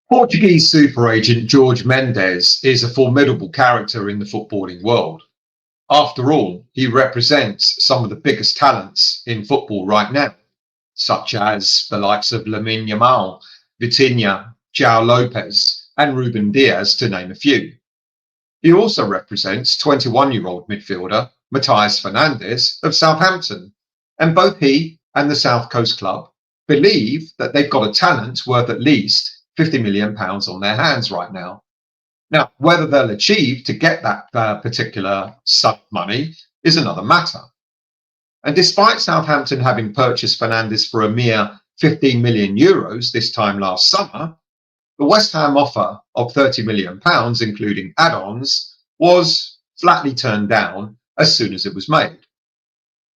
Portuguese super agent Jorge Mendes is a formidable character in the footballing world. After all, he represents some of the biggest talents in football right now, such as the likes of Lamine Yamal, Vitinha, João Lopez, and Ruben Diaz, to name a few. He also represents 21-year-old midfielder Mateus Fernandes of Southampton, and both he and the South Coast club believe that they've got a talent worth at least £50 million on their hands right now. Now, whether they'll achieve to get that particular sum of money is another matter. And despite Southampton having purchased Fernandes for a mere €15 million this time last summer, the West Ham offer of £30 million, including add-ons, was flatly turned down as soon as it was made.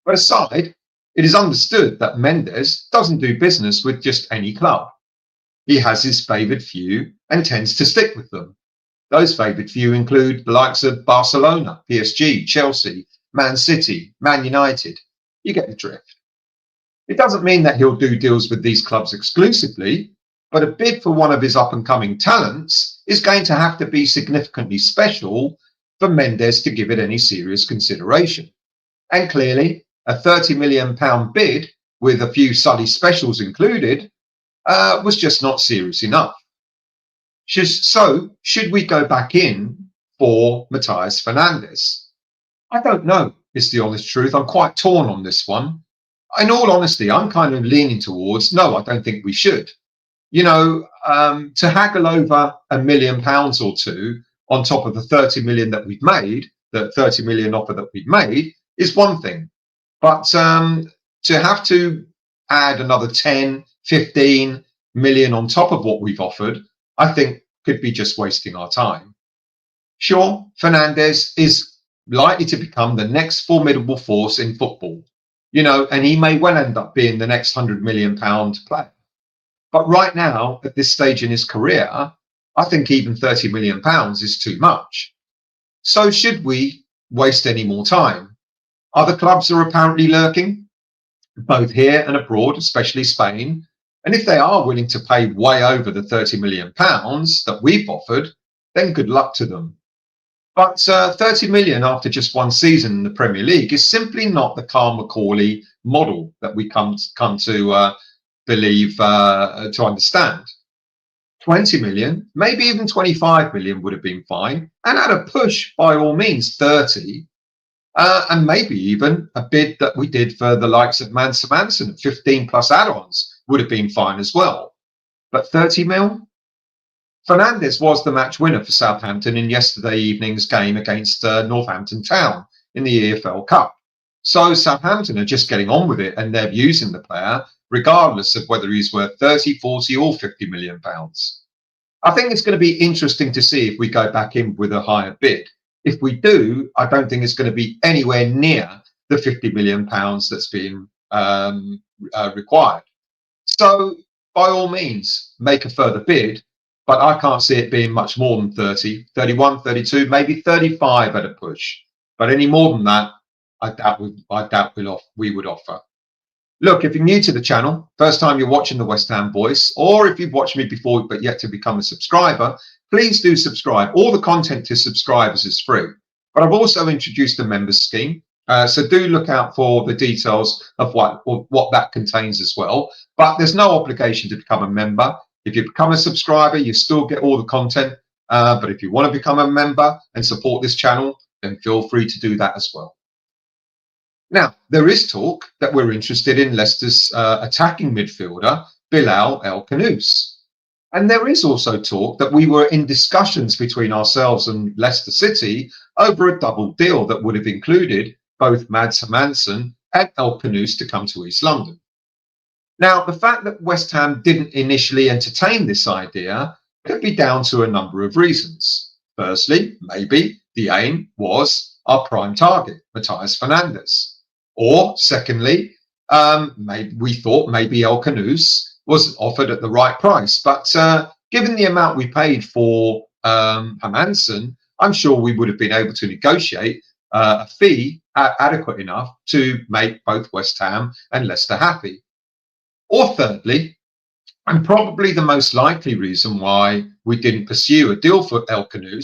But aside, it is understood that Mendes doesn't do business with just any club. He has his favoured few and tends to stick with them. Those favoured few include the likes of Barcelona, PSG, Chelsea, Man City, Man United. You get the drift. It doesn't mean that he'll do deals with these clubs exclusively, but a bid for one of his up-and-coming talents is going to have to be significantly special for Mendes to give it any serious consideration. And clearly, a £30 million bid with a few Sully specials included was just not serious enough. So, should we go back in for Mateus Fernandes? I don't know, is the honest truth. I'm quite torn on this one. In all honesty, I'm kind of leaning towards, no, I don't think we should. You know, to haggle over £1 million or two on top of the 30 million that we've made, the 30 million offer that we've made, is one thing. But to have to add another 10, 15 million on top of what we've offered, I think could be just wasting our time. Sure, Fernandes is likely to become the next formidable force in football, you know, and he may well end up being the next £100 million player. But right now, at this stage in his career, I think even £30 million is too much. So should we waste any more time? Other clubs are apparently lurking, both here and abroad, especially Spain. And if they are willing to pay way over the £30 million that we've offered, then good luck to them. But 30 million after just one season in the Premier League is simply not the Carl Macaulay model that we come to believe, to understand. 20 million, maybe even 25 million would have been fine. And at a push, by all means, 30. And maybe even a bid that we did for the likes of Manson, 15 plus add-ons would have been fine as well. But 30 mil? Fernandes was the match winner for Southampton in yesterday evening's game against Northampton Town in the EFL Cup. So Southampton are just getting on with it and they're using the player regardless of whether he's worth 30, 40 or 50 million pounds. I think it's going to be interesting to see if we go back in with a higher bid. If we do, I don't think it's going to be anywhere near the 50 million pounds that's been required. So by all means, make a further bid, but I can't see it being much more than 30, 31, 32, maybe 35 at a push. But any more than that, I doubt we would offer. Look, if you're new to the channel, first time you're watching the West Ham Voice, or if you've watched me before but yet to become a subscriber, please do subscribe. All the content to subscribers is free. But I've also introduced a members scheme. So do look out for the details of what that contains as well. But there's no obligation to become a member. If you become a subscriber, you still get all the content. But if you want to become a member and support this channel, then feel free to do that as well. Now, there is talk that we're interested in Leicester's attacking midfielder, Bilal El-Khanous. And there is also talk that we were in discussions between ourselves and Leicester City over a double deal that would have included both Mads Hermansen and El-Khanous to come to East London. Now, the fact that West Ham didn't initially entertain this idea could be down to a number of reasons. Firstly, maybe the aim was our prime target, Mateus Fernandes. Or secondly, maybe we thought maybe El-Khanous was offered at the right price. But given the amount we paid for Hermansen, I'm sure we would have been able to negotiate a fee adequate enough to make both West Ham and Leicester happy. Or thirdly, And probably the most likely reason why we didn't pursue a deal for Elneny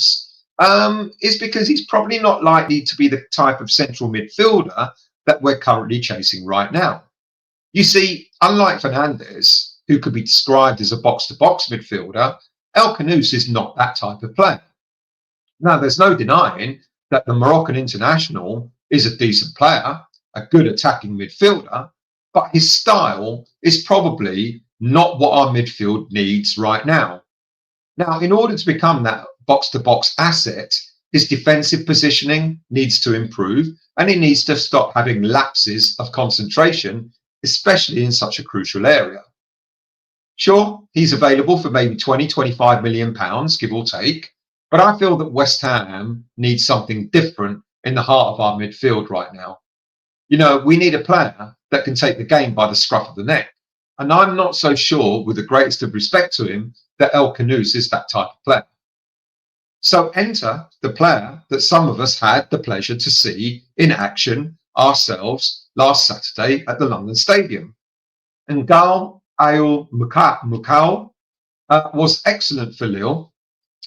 is because he's probably not likely to be the type of central midfielder that we're currently chasing right now. You see, unlike Fernandez, who could be described as a box-to-box midfielder, Elneny is not that type of player. Now, there's no denying that the Moroccan international is a decent player, a good attacking midfielder, but his style is probably not what our midfield needs right now. Now, in order to become that box-to-box asset, his defensive positioning needs to improve, and he needs to stop having lapses of concentration, especially in such a crucial area. Sure, he's available for maybe 20, 25 million pounds, give or take, but I feel that West Ham needs something different in the heart of our midfield right now. You know, we need a player that can take the game by the scruff of the neck. And I'm not so sure, with the greatest of respect to him, that Elneny is that type of player. So enter the player that some of us had the pleasure to see in action ourselves last Saturday at the London Stadium. Ngal'Ayel Mukau was excellent for Lille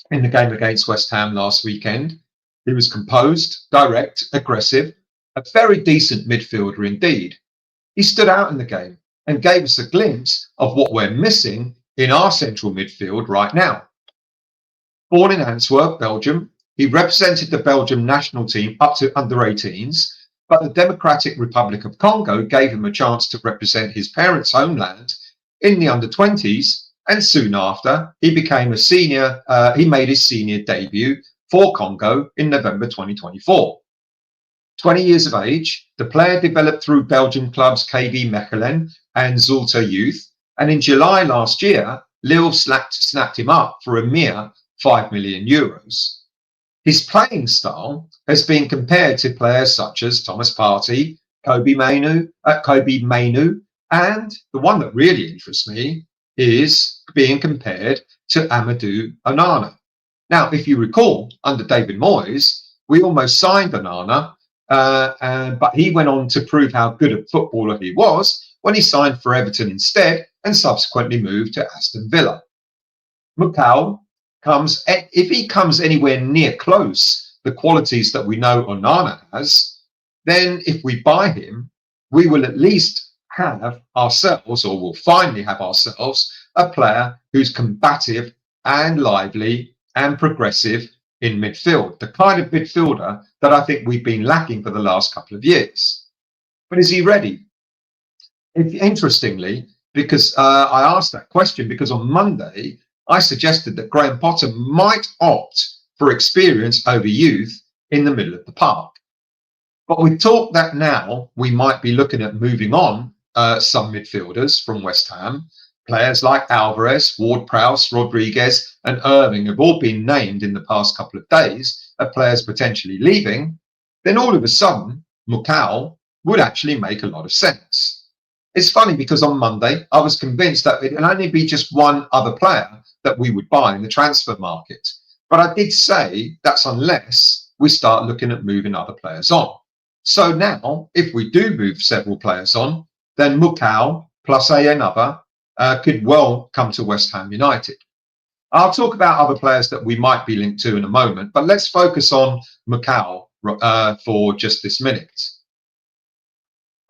in the game against West Ham last weekend. He was composed, direct, aggressive, a very decent midfielder indeed. He stood out in the game and gave us a glimpse of what we're missing in our central midfield right now. Born in Antwerp, Belgium, he represented the Belgium national team up to under-18s, but the Democratic Republic of Congo gave him a chance to represent his parents' homeland in the under-20s, and soon after he became a senior. He made his senior debut for Congo in November 2024. 20 years of age, the player developed through Belgian clubs KV Mechelen and Zulta Youth, and in July last year, Lille snapped him up for a mere €5 million. His playing style has been compared to players such as Thomas Partey, Kobe Mainu, and the one that really interests me is being compared to Amadou Onana. Now, if you recall, under David Moyes, we almost signed Onana, but he went on to prove how good a footballer he was when he signed for Everton instead and subsequently moved to Aston Villa. Mukau if he comes anywhere near close the qualities that we know Onana has, then if we buy him, we will at least have ourselves, or we'll finally have ourselves, a player who's combative and lively and progressive in midfield, the kind of midfielder that I think we've been lacking for the last couple of years. But is he ready? Interestingly, because I asked that question because on Monday, I suggested that Graham Potter might opt for experience over youth in the middle of the park. But with talk that now we might be looking at moving on some midfielders from West Ham, players like Alvarez, Ward-Prowse, Rodriguez and Irving have all been named in the past couple of days as players potentially leaving, then all of a sudden, Mukau would actually make a lot of sense. It's funny because on Monday, I was convinced that it would only be just one other player that we would buy in the transfer market. But I did say that's unless we start looking at moving other players on. So now, if we do move several players on, then Mukau plus another could well come to West Ham United. I'll talk about other players that we might be linked to in a moment, but let's focus on Mukau for just this minute.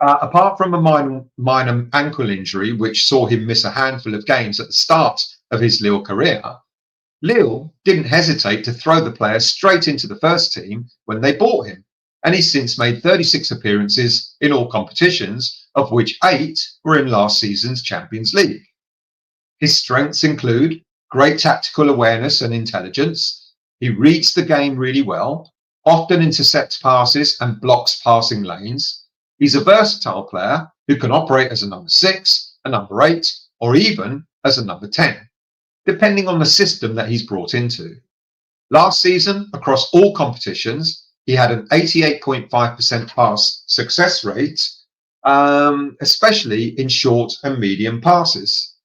Apart from a minor ankle injury, which saw him miss a handful of games at the start of his Lille career, Lille didn't hesitate to throw the player straight into the first team when they bought him, and he's since made 36 appearances in all competitions, of which 8 were in last season's Champions League. His strengths include great tactical awareness and intelligence. He reads the game really well, often intercepts passes and blocks passing lanes. He's a versatile player who can operate as a number 6, a number 8, or even as a number 10, depending on the system that he's brought into. Last season, across all competitions, he had an 88.5% pass success rate, especially in short and medium passes.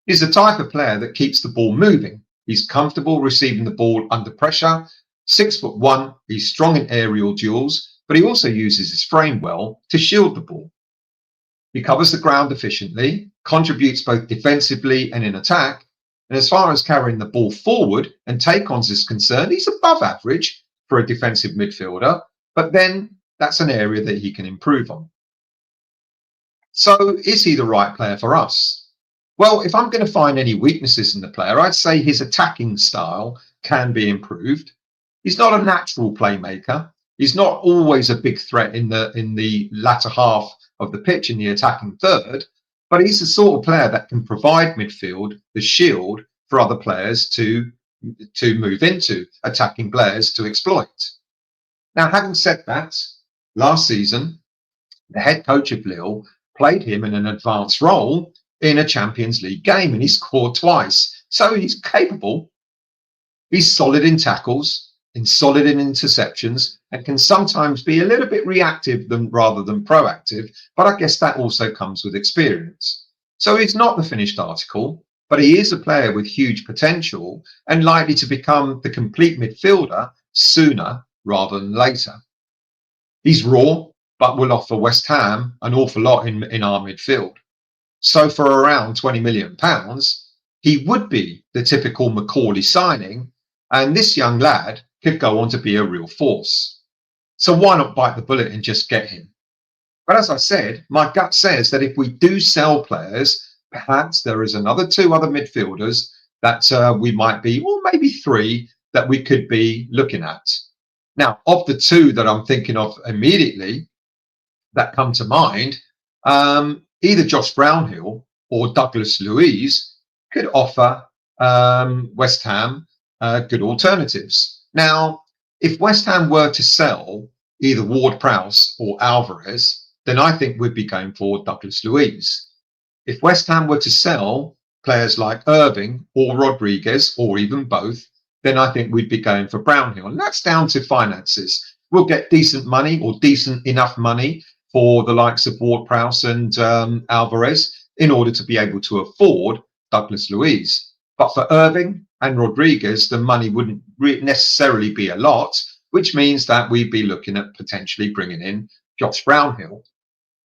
He's the type of player that keeps the ball moving. He's comfortable receiving the ball under pressure. 6'1", he's strong in aerial duels, but he also uses his frame well to shield the ball. He covers the ground efficiently, contributes both defensively and in attack. And as far as carrying the ball forward and take-ons is concerned, he's above average for a defensive midfielder. But then that's an area that he can improve on. So is he the right player for us? Well, if I'm going to find any weaknesses in the player, I'd say his attacking style can be improved. He's not a natural playmaker. He's not always a big threat in the latter half of the pitch in the attacking third, but he's the sort of player that can provide midfield, the shield for other players to move into, attacking players to exploit. Now, having said that, last season, the head coach of Lille played him in an advanced role in a Champions League game, and he scored twice. So he's capable. He's solid in tackles, solid in interceptions, and can sometimes be a little bit reactive rather than proactive. But I guess that also comes with experience. So he's not the finished article, but he is a player with huge potential and likely to become the complete midfielder sooner rather than later. He's raw, but will offer West Ham an awful lot in our midfield. So for around £20 million, he would be the typical Macaulay signing, and this young lad could go on to be a real force. So why not bite the bullet and just get him? But as I said, my gut says that if we do sell players, perhaps there is two other midfielders that we might be, or maybe three, that we could be looking at. Now, of the two that I'm thinking of immediately that come to mind, either Josh Brownhill or Douglas Luiz could offer West Ham good alternatives. Now, if West Ham were to sell either Ward-Prowse or Alvarez, then I think we'd be going for Douglas Luiz. If West Ham were to sell players like Irving or Rodriguez, or even both, then I think we'd be going for Brownhill. And that's down to finances. We'll get decent money, or decent enough money, for the likes of Ward-Prowse and Alvarez in order to be able to afford Douglas Luiz. But for Irving and Rodriguez, the money wouldn't necessarily be a lot, which means that we'd be looking at potentially bringing in Josh Brownhill.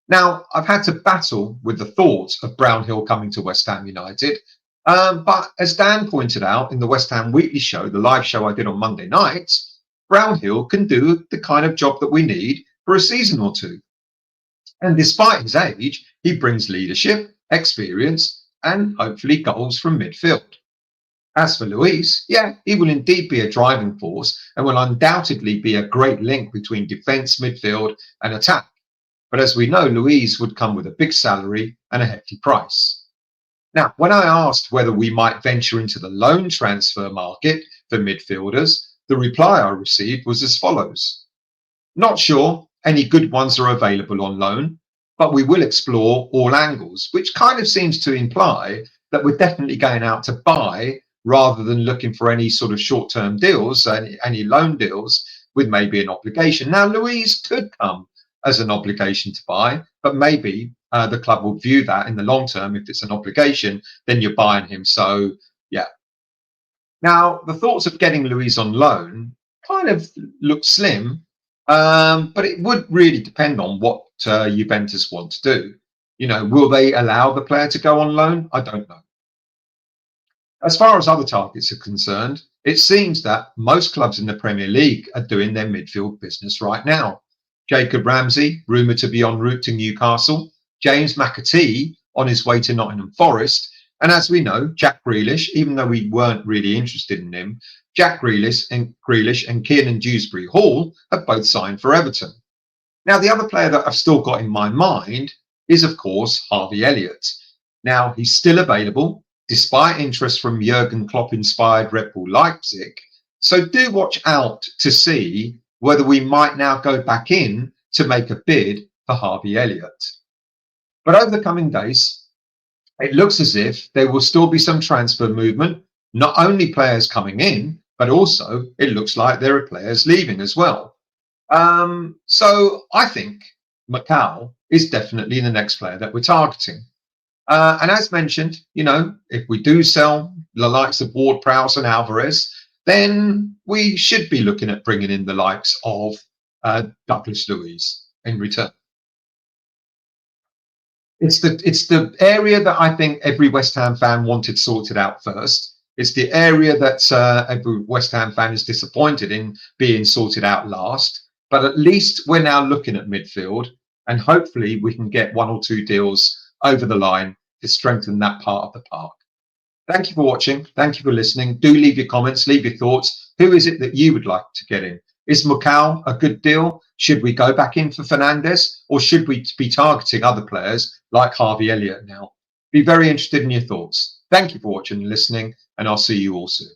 Now, I've had to battle with the thought of Brownhill coming to West Ham United. But as Dan pointed out in the West Ham Weekly Show, the live show I did on Monday night, Brownhill can do the kind of job that we need for a season or two. And despite his age, he brings leadership, experience, and hopefully goals from midfield. As for Luiz, yeah, he will indeed be a driving force and will undoubtedly be a great link between defence, midfield, and attack. But as we know, Luiz would come with a big salary and a hefty price. Now, when I asked whether we might venture into the loan transfer market for midfielders, the reply I received was as follows. Not sure any good ones are available on loan, but we will explore all angles, which kind of seems to imply that we're definitely going out to buy rather than looking for any sort of short-term deals, any loan deals with maybe an obligation. Now, Luiz could come as an obligation to buy, but maybe the club will view that in the long term. If it's an obligation, then you're buying him. So, yeah. Now, the thoughts of getting Luiz on loan kind of look slim, but it would really depend on what Juventus want to do. Will they allow the player to go on loan? I don't know. As far as other targets are concerned, it seems that most clubs in the Premier League are doing their midfield business right now. Jacob Ramsey, rumoured to be en route to Newcastle. James McAtee on his way to Nottingham Forest. And as we know, Jack Grealish, even though we weren't really interested in him, Jack Grealish and Kiernan Dewsbury-Hall have both signed for Everton. Now, the other player that I've still got in my mind is, of course, Harvey Elliott. Now, he's still available, despite interest from Jurgen Klopp-inspired Red Bull Leipzig. So do watch out to see whether we might now go back in to make a bid for Harvey Elliott. But over the coming days, it looks as if there will still be some transfer movement, not only players coming in, but also it looks like there are players leaving as well. So I think Mukau is definitely the next player that we're targeting. And as mentioned, if we do sell the likes of Ward-Prowse and Alvarez, then we should be looking at bringing in the likes of Douglas Luiz in return. It's the area that I think every West Ham fan wanted sorted out first. It's the area that every West Ham fan is disappointed in being sorted out last. But at least we're now looking at midfield, and hopefully we can get one or two deals over the line to strengthen that part of the park. Thank you for watching. Thank you for listening. Do leave your comments, leave your thoughts. Who is it that you would like to get in? Is Mukau a good deal? Should we go back in for Fernandes, or should we be targeting other players like Harvey Elliott now? Be very interested in your thoughts. Thank you for watching and listening, and I'll see you all soon.